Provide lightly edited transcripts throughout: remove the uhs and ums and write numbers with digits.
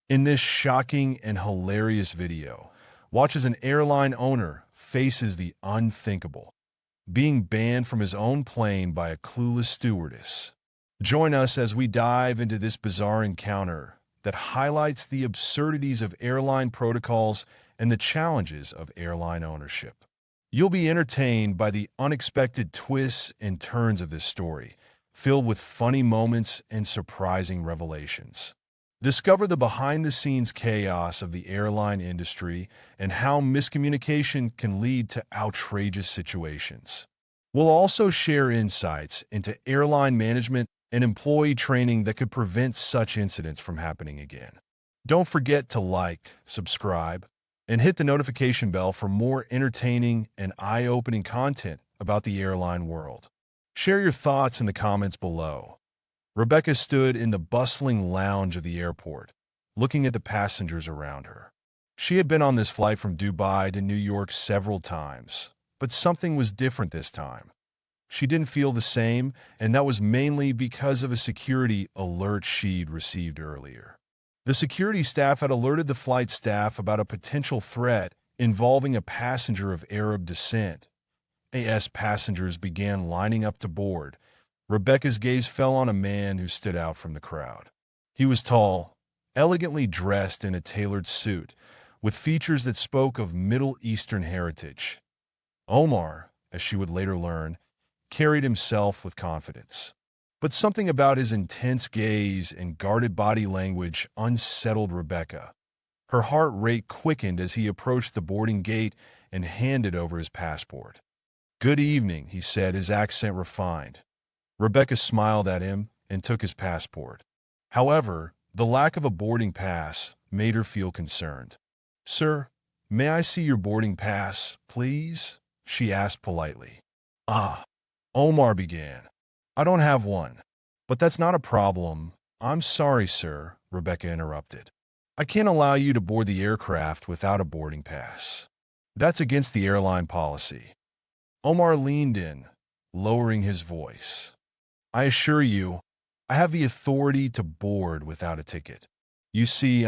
In this shocking and hilarious video, watch as an airline owner faces the unthinkable, being banned from his own plane by a clueless stewardess. Join us as we dive into this bizarre encounter that highlights the absurdities of airline protocols and the challenges of airline ownership. You'll be entertained by the unexpected twists and turns of this story, filled with funny moments and surprising revelations. Discover the behind-the-scenes chaos of the airline industry and how miscommunication can lead to outrageous situations. We'll also share insights into airline management and employee training that could prevent such incidents from happening again. Don't forget to like, subscribe, and hit the notification bell for more entertaining and eye-opening content about the airline world. Share your thoughts in the comments below. Rebecca stood in the bustling lounge of the airport, looking at the passengers around her. She had been on this flight from Dubai to New York several times, but something was different this time. She didn't feel the same, and that was mainly because of a security alert she'd received earlier. The security staff had alerted the flight staff about a potential threat involving a passenger of Arab descent. As passengers began lining up to board, Rebecca's gaze fell on a man who stood out from the crowd. He was tall, elegantly dressed in a tailored suit, with features that spoke of Middle Eastern heritage. Omar, as she would later learn, carried himself with confidence. But something about his intense gaze and guarded body language unsettled Rebecca. Her heart rate quickened as he approached the boarding gate and handed over his passport. "Good evening," he said, his accent refined. Rebecca smiled at him and took his passport. However, the lack of a boarding pass made her feel concerned. "Sir, may I see your boarding pass, please?" she asked politely. Omar began. "I don't have one." "But that's not a problem. I'm sorry, sir," Rebecca interrupted. "I can't allow you to board the aircraft without a boarding pass. That's against the airline policy." Omar leaned in, lowering his voice. "I assure you, I have the authority to board without a ticket. You see,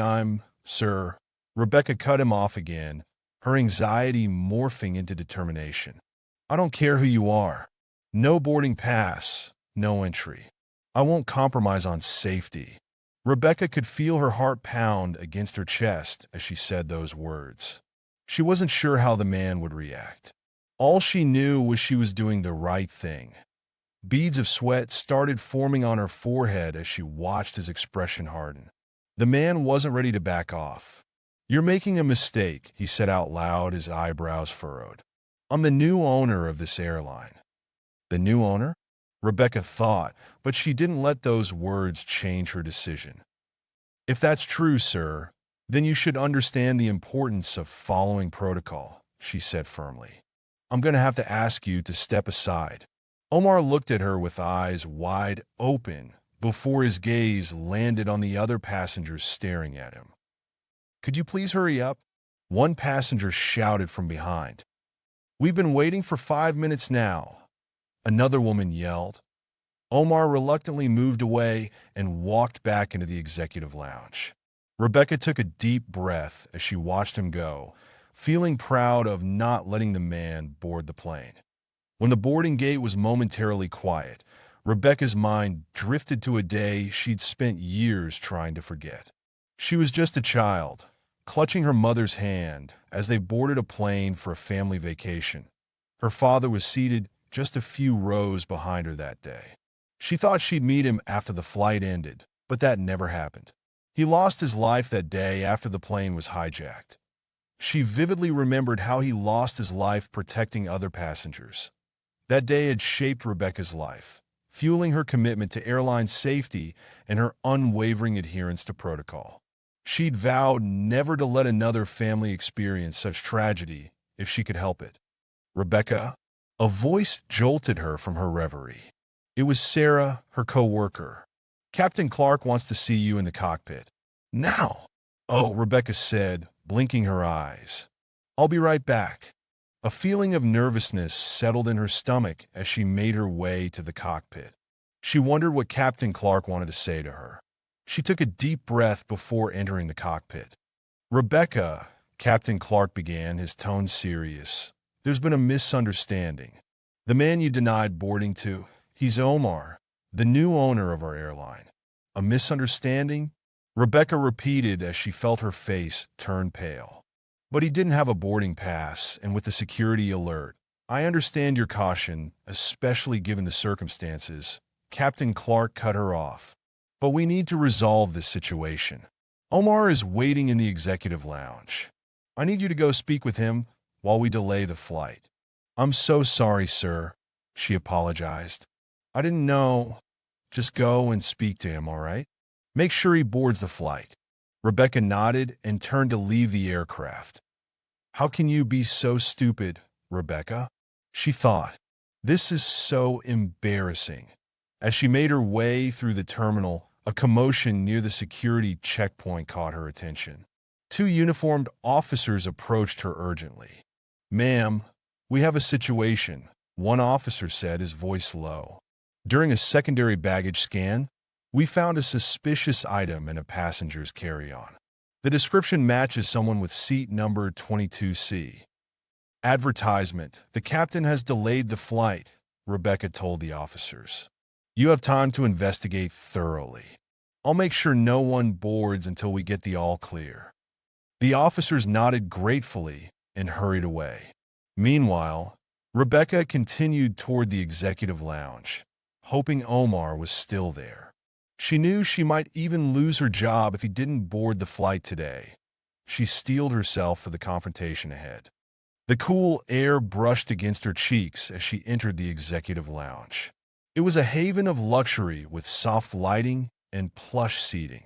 Sir." Rebecca cut him off again, her anxiety morphing into determination. "I don't care who you are. No boarding pass, no entry. I won't compromise on safety." Rebecca could feel her heart pound against her chest as she said those words. She wasn't sure how the man would react. All she knew was she was doing the right thing. Beads of sweat started forming on her forehead as she watched his expression harden. The man wasn't ready to back off. "You're making a mistake," he said out loud, his eyebrows furrowed. "I'm the new owner of this airline." The new owner? Rebecca thought, but she didn't let those words change her decision. "If that's true, sir, then you should understand the importance of following protocol," she said firmly. "I'm going to have to ask you to step aside." Omar looked at her with eyes wide open before his gaze landed on the other passengers staring at him. "Could you please hurry up?" one passenger shouted from behind. "We've been waiting for 5 minutes now," another woman yelled. Omar reluctantly moved away and walked back into the executive lounge. Rebecca took a deep breath as she watched him go, feeling proud of not letting the man board the plane. When the boarding gate was momentarily quiet, Rebecca's mind drifted to a day she'd spent years trying to forget. She was just a child, clutching her mother's hand as they boarded a plane for a family vacation. Her father was seated just a few rows behind her that day. She thought she'd meet him after the flight ended, but that never happened. He lost his life that day after the plane was hijacked. She vividly remembered how he lost his life protecting other passengers. That day had shaped Rebecca's life, fueling her commitment to airline safety and her unwavering adherence to protocol. She'd vowed never to let another family experience such tragedy if she could help it. "Rebecca?" A voice jolted her from her reverie. It was Sarah, her co-worker. "Captain Clark wants to see you in the cockpit." "Now?" "Oh," Rebecca said, blinking her eyes. "I'll be right back." A feeling of nervousness settled in her stomach as she made her way to the cockpit. She wondered what Captain Clark wanted to say to her. She took a deep breath before entering the cockpit. "Rebecca," Captain Clark began, his tone serious. "There's been a misunderstanding. The man you denied boarding to, he's Omar, the new owner of our airline." "A misunderstanding?" Rebecca repeated as she felt her face turn pale. "But he didn't have a boarding pass, and with the security alert. I understand your caution, especially given the circumstances." Captain Clark cut her off. "But we need to resolve this situation. Omar is waiting in the executive lounge. I need you to go speak with him while we delay the flight." "I'm so sorry, sir," she apologized. "I didn't know." "Just go and speak to him, all right? Make sure he boards the flight." Rebecca nodded and turned to leave the aircraft. "How can you be so stupid, Rebecca?" she thought. "This is so embarrassing." As she made her way through the terminal, a commotion near the security checkpoint caught her attention. Two uniformed officers approached her urgently. "Ma'am, we have a situation," one officer said, his voice low. "During a secondary baggage scan, we found a suspicious item in a passenger's carry-on. The description matches someone with seat number 22C. Advertisement: the captain has delayed the flight," Rebecca told the officers. "You have time to investigate thoroughly. I'll make sure no one boards until we get the all clear." The officers nodded gratefully and hurried away. Meanwhile, Rebecca continued toward the executive lounge, hoping Omar was still there. She knew she might even lose her job if he didn't board the flight today. She steeled herself for the confrontation ahead. The cool air brushed against her cheeks as she entered the executive lounge. It was a haven of luxury with soft lighting and plush seating.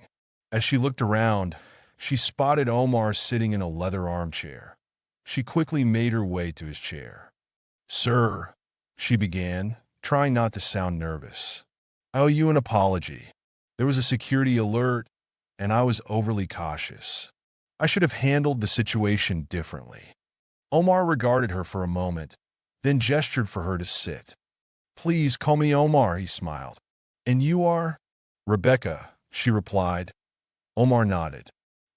As she looked around, she spotted Omar sitting in a leather armchair. She quickly made her way to his chair. "Sir," she began, trying not to sound nervous, "I owe you an apology. There was a security alert, and I was overly cautious. I should have handled the situation differently." Omar regarded her for a moment, then gestured for her to sit. "Please call me Omar," he smiled. "And you are?" "Rebecca," she replied. Omar nodded.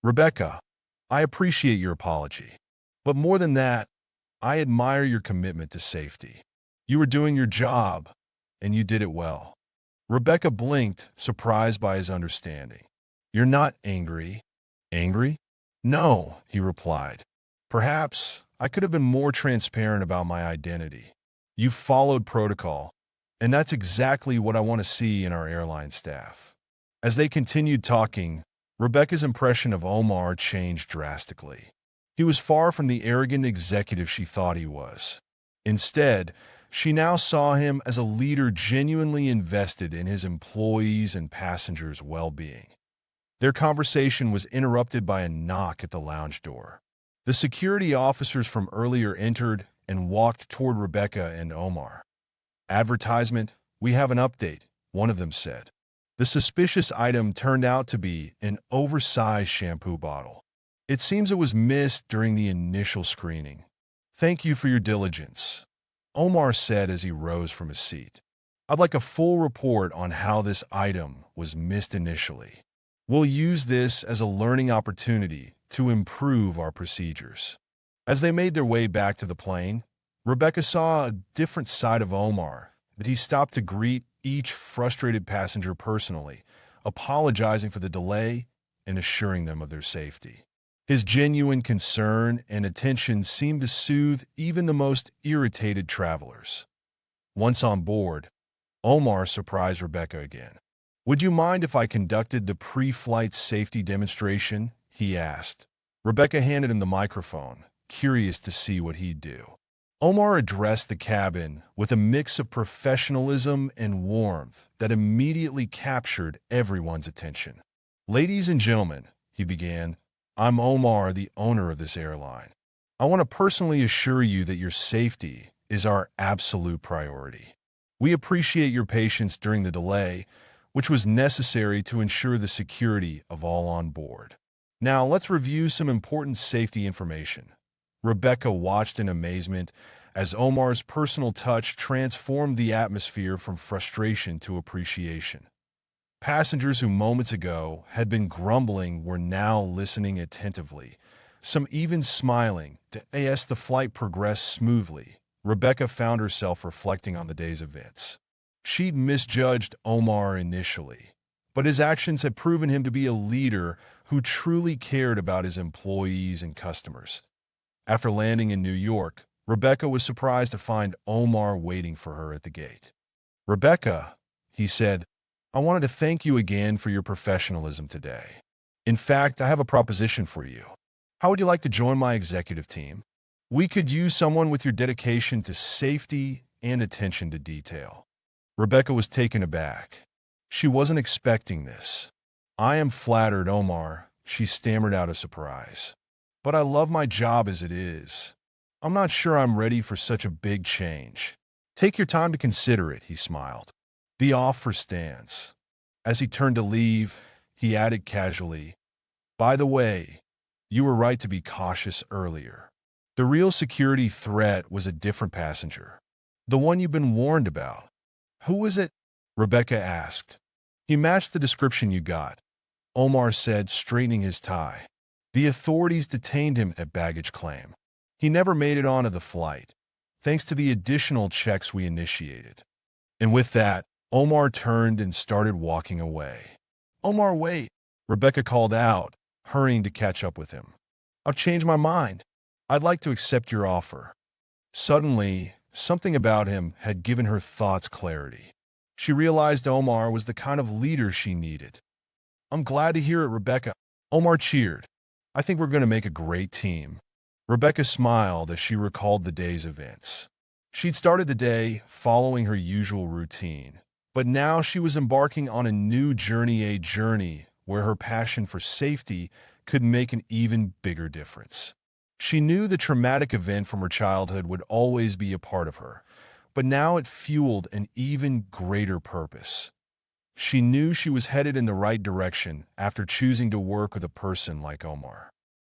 "Rebecca, I appreciate your apology. But more than that, I admire your commitment to safety. You were doing your job, and you did it well." Rebecca blinked, surprised by his understanding. "You're not angry?" "Angry? No," he replied. "Perhaps I could have been more transparent about my identity. You followed protocol, and that's exactly what I want to see in our airline staff." As they continued talking, Rebecca's impression of Omar changed drastically. He was far from the arrogant executive she thought he was. Instead, she now saw him as a leader genuinely invested in his employees' and passengers' well-being. Their conversation was interrupted by a knock at the lounge door. The security officers from earlier entered and walked toward Rebecca and Omar. "Advertisement, we have an update," one of them said. The suspicious item turned out to be an oversized shampoo bottle. "It seems it was missed during the initial screening. Thank you for your diligence," Omar said as he rose from his seat. "I'd like a full report on how this item was missed initially. We'll use this as a learning opportunity to improve our procedures." As they made their way back to the plane, Rebecca saw a different side of Omar, that he stopped to greet each frustrated passenger personally, apologizing for the delay and assuring them of their safety. His genuine concern and attention seemed to soothe even the most irritated travelers. Once on board, Omar surprised Rebecca again. "Would you mind if I conducted the pre-flight safety demonstration?" he asked. Rebecca handed him the microphone, curious to see what he'd do. Omar addressed the cabin with a mix of professionalism and warmth that immediately captured everyone's attention. "Ladies and gentlemen," he began, "I'm Omar, the owner of this airline. I want to personally assure you that your safety is our absolute priority. We appreciate your patience during the delay, which was necessary to ensure the security of all on board. Now, let's review some important safety information." Rebecca watched in amazement as Omar's personal touch transformed the atmosphere from frustration to appreciation. Passengers who moments ago had been grumbling were now listening attentively, some even smiling. As the flight progressed smoothly, Rebecca found herself reflecting on the day's events. She'd misjudged Omar initially, but his actions had proven him to be a leader who truly cared about his employees and customers. After landing in New York, Rebecca was surprised to find Omar waiting for her at the gate. "Rebecca," he said, "I wanted to thank you again for your professionalism today. In fact, I have a proposition for you. How would you like to join my executive team? We could use someone with your dedication to safety and attention to detail." Rebecca was taken aback. She wasn't expecting this. "I am flattered, Omar," she stammered out of surprise. "But I love my job as it is. I'm not sure I'm ready for such a big change." "Take your time to consider it," he smiled. "The offer stands." As he turned to leave, he added casually, "By the way, you were right to be cautious earlier. The real security threat was a different passenger. The one you've been warned about." "Who was it?" Rebecca asked. "He matched the description you got," Omar said, straightening his tie. "The authorities detained him at baggage claim. He never made it onto the flight, thanks to the additional checks we initiated." And with that, Omar turned and started walking away. "Omar, wait," Rebecca called out, hurrying to catch up with him. "I've changed my mind. I'd like to accept your offer." Suddenly, something about him had given her thoughts clarity. She realized Omar was the kind of leader she needed. "I'm glad to hear it, Rebecca." Omar cheered. "I think we're going to make a great team." Rebecca smiled as she recalled the day's events. She'd started the day following her usual routine, but now she was embarking on a new journey, a journey where her passion for safety could make an even bigger difference. She knew the traumatic event from her childhood would always be a part of her, but now it fueled an even greater purpose. She knew she was headed in the right direction after choosing to work with a person like Omar.